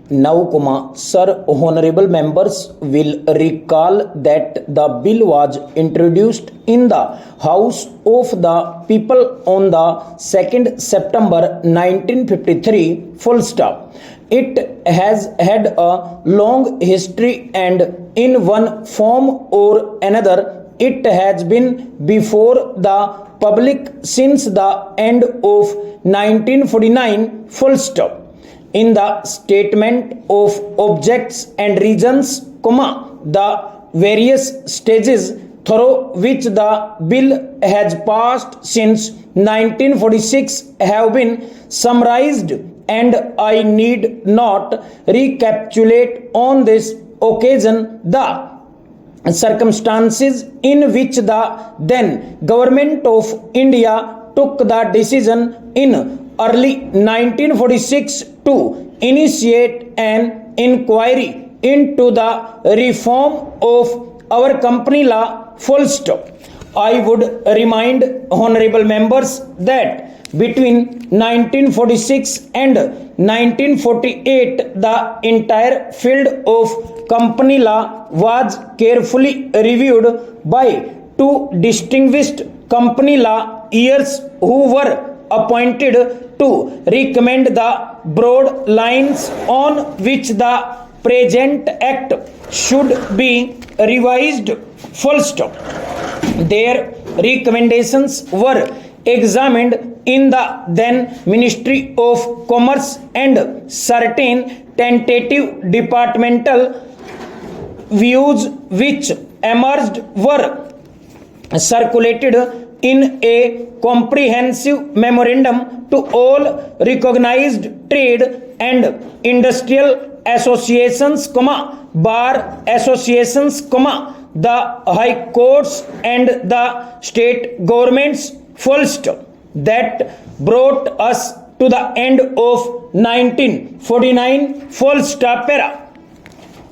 Now, sir, honorable members will recall that the bill was introduced in the House of the People on the 2nd September 1953, full stop. It has had a long history and in one form or another it has been before the public since the end of 1949, full stop. In the statement of objects and reasons, the various stages through which the bill has passed since 1946 have been summarized, and I need not recapitulate on this occasion the circumstances in which the then government of India took the decision in early 1946 to initiate an inquiry into the reform of our company law, full stop. I would remind honorable members that between 1946 and 1948 the entire field of company law was carefully reviewed by two distinguished company law lawyers who were appointed to recommend the broad lines on which the present act should be revised, full stop. Their recommendations were examined in the then Ministry of Commerce, and certain tentative departmental views which emerged were circulated in a comprehensive memorandum to all recognized trade and industrial associations, bar associations, the high courts and the state governments, full stop. That brought us to the end of 1949, full stop era.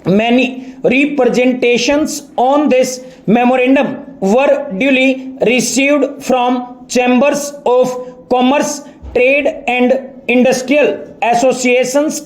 Many representations on this memorandum were duly received from chambers of commerce, trade and industrial associations,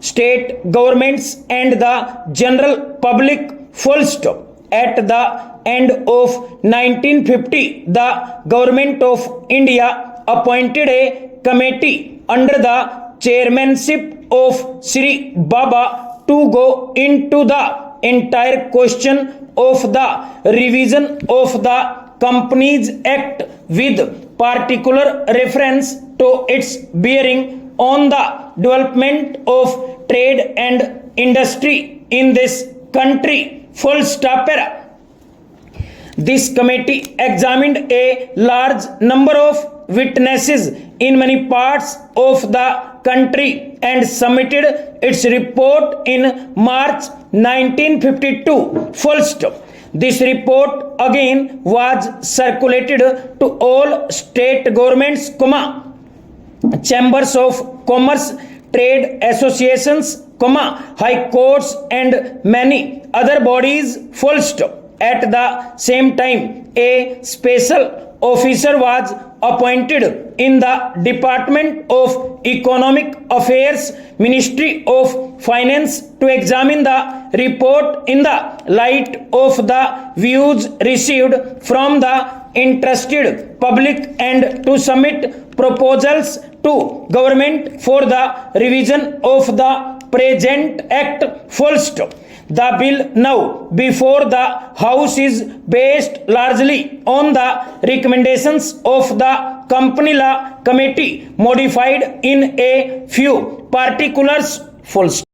state governments and the general public, full stop. At the end of 1950, the government of India appointed a committee under the chairmanship of Sri Baba to go into the entire question of the revision of the Companies Act with particular reference to its bearing on the development of trade and industry in this country, full stop era. This committee examined a large number of witnesses in many parts of the country and submitted its report in March 1952, full stop. This report again was circulated to all state governments, chambers of commerce, trade associations, high courts and many other bodies, full stop. At the same time, a special officer was appointed in the Department of Economic Affairs, Ministry of Finance, to examine the report in the light of the views received from the interested public and to submit proposals to government for the revision of the present act, full stop. The bill now before the House is based largely on the recommendations of the Company Law Committee, modified in a few particulars, full stop.